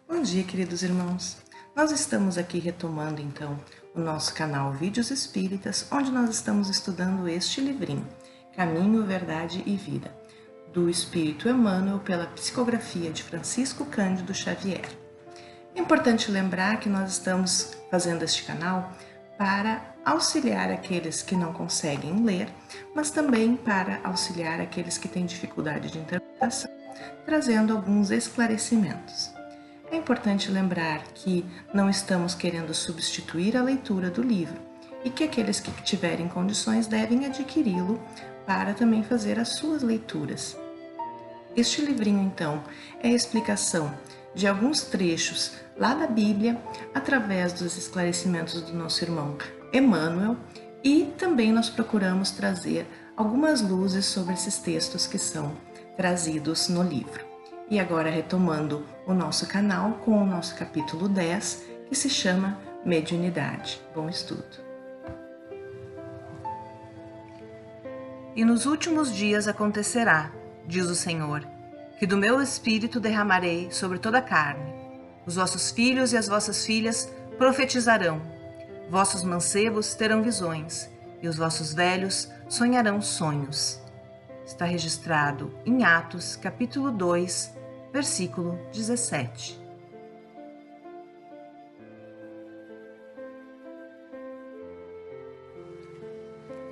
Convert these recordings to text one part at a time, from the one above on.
Bom dia, queridos irmãos. Nós estamos aqui retomando, então, o nosso canal Vídeos Espíritas, onde nós estamos estudando este livrinho, Caminho, Verdade e Vida, do Espírito Emmanuel, pela psicografia de Francisco Cândido Xavier. É importante lembrar que nós estamos fazendo este canal para auxiliar aqueles que não conseguem ler, mas também para auxiliar aqueles que têm dificuldade de interpretação, trazendo alguns esclarecimentos. É importante lembrar que não estamos querendo substituir a leitura do livro e que aqueles que tiverem condições devem adquiri-lo para também fazer as suas leituras. Este livrinho, então, é a explicação de alguns trechos lá da Bíblia através dos esclarecimentos do nosso irmão Emmanuel, e também nós procuramos trazer algumas luzes sobre esses textos que são trazidos no livro. E agora retomando o nosso canal com o nosso capítulo 10, que se chama Mediunidade. Bom estudo! E nos últimos dias acontecerá, diz o Senhor, que do meu Espírito derramarei sobre toda a carne. Os vossos filhos e as vossas filhas profetizarão, vossos mancebos terão visões, e os vossos velhos sonharão sonhos. Está registrado em Atos, capítulo 2, versículo 17.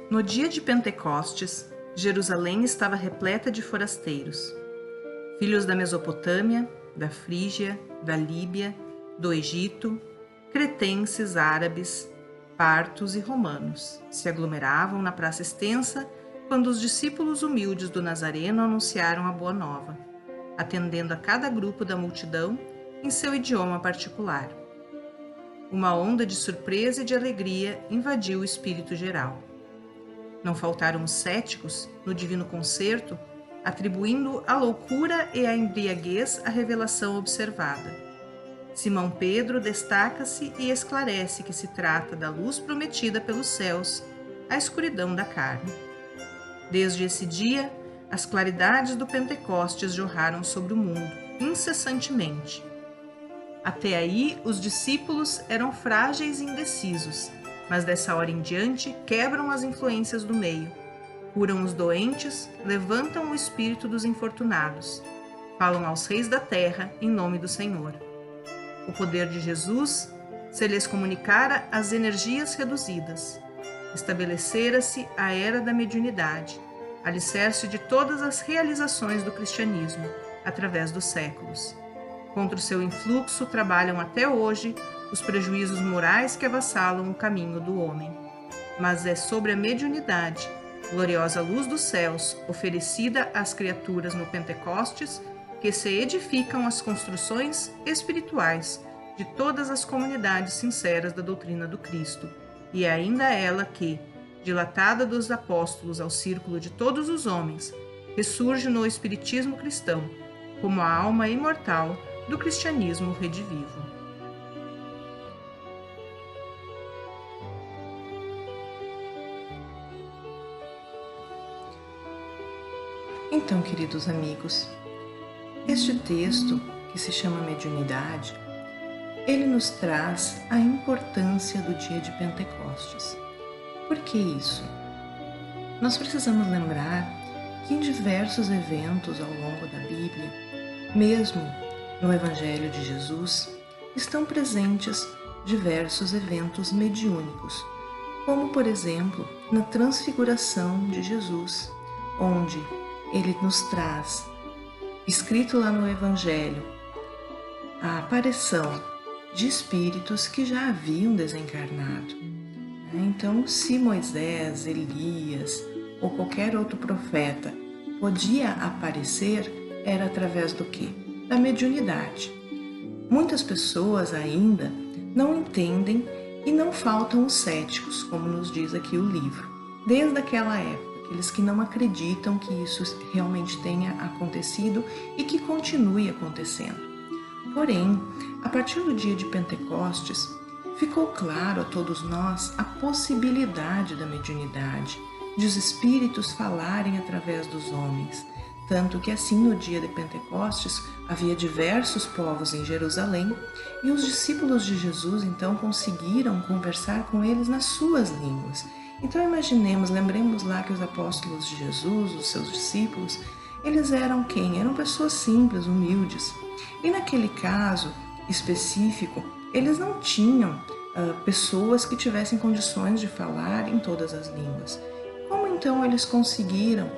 No dia de Pentecostes, Jerusalém estava repleta de forasteiros, filhos da Mesopotâmia, da Frígia, da Líbia, do Egito, cretenses, árabes, partos e romanos. Se aglomeravam na praça extensa quando os discípulos humildes do Nazareno anunciaram a boa nova, atendendo a cada grupo da multidão em seu idioma particular. Uma onda de surpresa e de alegria invadiu o espírito geral. Não faltaram os céticos no divino concerto, atribuindo à loucura e à embriaguez a revelação observada. Simão Pedro destaca-se e esclarece que se trata da luz prometida pelos céus à escuridão da carne. Desde esse dia, as claridades do Pentecostes jorraram sobre o mundo, incessantemente. Até aí, os discípulos eram frágeis e indecisos, mas dessa hora em diante quebram as influências do meio, curam os doentes, levantam o espírito dos infortunados, falam aos reis da terra em nome do Senhor. O poder de Jesus se lhes comunicara as energias reduzidas. Estabelecera-se a era da mediunidade, alicerce de todas as realizações do cristianismo, através dos séculos. Contra o seu influxo trabalham até hoje os prejuízos morais que avassalam o caminho do homem. Mas é sobre a mediunidade, gloriosa luz dos céus, oferecida às criaturas no Pentecostes, que se edificam as construções espirituais de todas as comunidades sinceras da doutrina do Cristo, e é ainda ela que, dilatada dos apóstolos ao círculo de todos os homens, ressurge no espiritismo cristão, como a alma imortal do cristianismo redivivo. Então, queridos amigos, este texto, que se chama Mediunidade, ele nos traz a importância do dia de Pentecostes. Por que isso? Nós precisamos lembrar que em diversos eventos ao longo da Bíblia, mesmo no Evangelho de Jesus, estão presentes diversos eventos mediúnicos, como, por exemplo, na transfiguração de Jesus, onde ele nos traz, escrito lá no Evangelho, a aparição de espíritos que já haviam desencarnado. Então, se Moisés, Elias ou qualquer outro profeta podia aparecer, era através do quê? Da mediunidade. Muitas pessoas ainda não entendem e não faltam os céticos, como nos diz aqui o livro. Desde aquela época, aqueles que não acreditam que isso realmente tenha acontecido e que continue acontecendo. Porém, a partir do dia de Pentecostes, ficou claro a todos nós a possibilidade da mediunidade, de os espíritos falarem através dos homens, Tanto que assim no dia de Pentecostes havia diversos povos em Jerusalém e os discípulos de Jesus então conseguiram conversar com eles nas suas línguas. Então lembremos lá que os apóstolos de Jesus, os seus discípulos, eles eram quem? Eram pessoas simples, humildes. E naquele caso específico, eles não tinham pessoas que tivessem condições de falar em todas as línguas. Como então eles conseguiram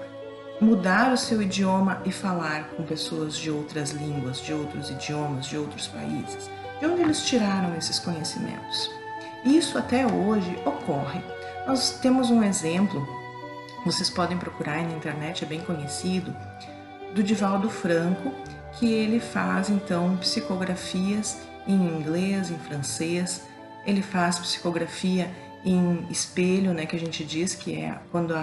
mudar o seu idioma e falar com pessoas de outras línguas, de outros idiomas, de outros países? De onde eles tiraram esses conhecimentos? Isso até hoje ocorre. Nós temos um exemplo, vocês podem procurar aí na internet, é bem conhecido, do Divaldo Franco, que ele faz então psicografias em inglês, em francês, ele faz psicografia em espelho, né, que a gente diz que é quando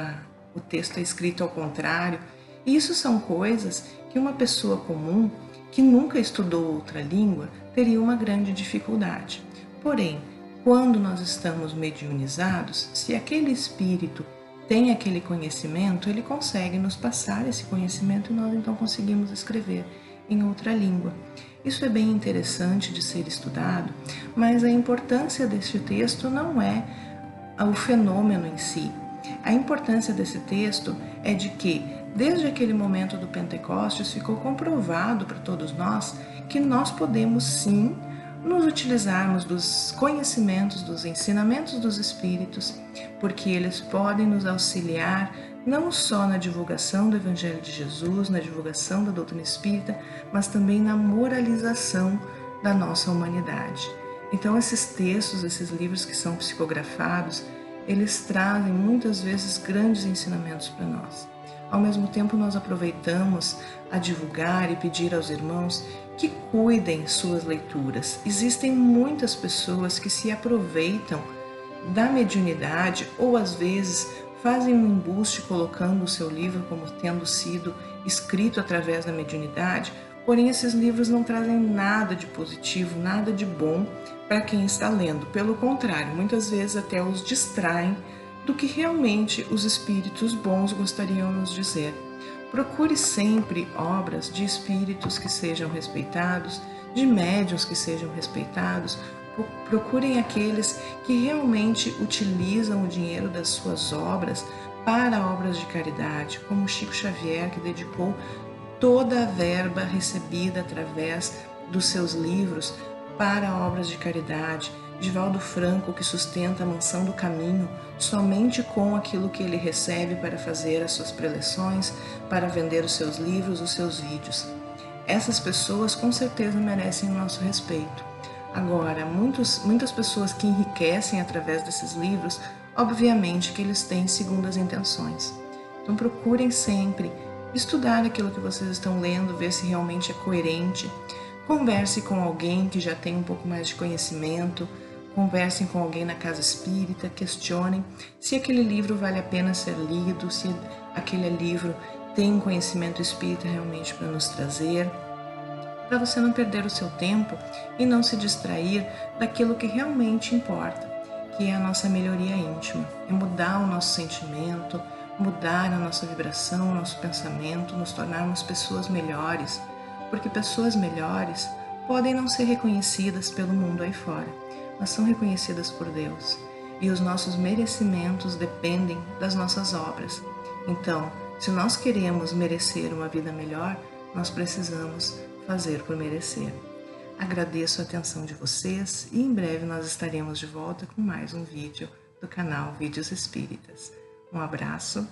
o texto é escrito ao contrário. E isso são coisas que uma pessoa comum, que nunca estudou outra língua, teria uma grande dificuldade. Porém, quando nós estamos mediunizados, se aquele espírito tem aquele conhecimento, ele consegue nos passar esse conhecimento e nós então conseguimos escrever em outra língua. Isso é bem interessante de ser estudado, mas a importância deste texto não é o fenômeno em si. A importância desse texto é de que, desde aquele momento do Pentecostes, ficou comprovado para todos nós que nós podemos sim nos utilizarmos dos conhecimentos, dos ensinamentos dos Espíritos, porque eles podem nos auxiliar não só na divulgação do Evangelho de Jesus, na divulgação da doutrina espírita, mas também na moralização da nossa humanidade. Então esses textos, esses livros que são psicografados, eles trazem muitas vezes grandes ensinamentos para nós. Ao mesmo tempo, nós aproveitamos a divulgar e pedir aos irmãos que cuidem suas leituras. Existem muitas pessoas que se aproveitam da mediunidade ou às vezes fazem um embuste colocando o seu livro como tendo sido escrito através da mediunidade, porém esses livros não trazem nada de positivo, nada de bom para quem está lendo. Pelo contrário, muitas vezes até os distraem do que realmente os espíritos bons gostariam de nos dizer. Procure sempre obras de espíritos que sejam respeitados, de médiuns que sejam respeitados. Procurem aqueles que realmente utilizam o dinheiro das suas obras para obras de caridade, como Chico Xavier, que dedicou toda a verba recebida através dos seus livros para obras de caridade. Divaldo Franco, que sustenta a Mansão do Caminho somente com aquilo que ele recebe para fazer as suas preleções, para vender os seus livros, os seus vídeos. Essas pessoas com certeza merecem o nosso respeito. Agora, muitas pessoas que enriquecem através desses livros, obviamente que eles têm segundas intenções. Então procurem sempre estudar aquilo que vocês estão lendo, ver se realmente é coerente. Converse com alguém que já tem um pouco mais de conhecimento, conversem com alguém na casa espírita, questionem se aquele livro vale a pena ser lido, se aquele livro tem um conhecimento espírita realmente para nos trazer, para você não perder o seu tempo e não se distrair daquilo que realmente importa, que é a nossa melhoria íntima, é mudar o nosso sentimento, mudar a nossa vibração, o nosso pensamento, nos tornarmos pessoas melhores, porque pessoas melhores podem não ser reconhecidas pelo mundo aí fora, mas são reconhecidas por Deus. E os nossos merecimentos dependem das nossas obras. Então, se nós queremos merecer uma vida melhor, nós precisamos fazer por merecer. Agradeço a atenção de vocês e em breve nós estaremos de volta com mais um vídeo do canal Vídeos Espíritas. Um abraço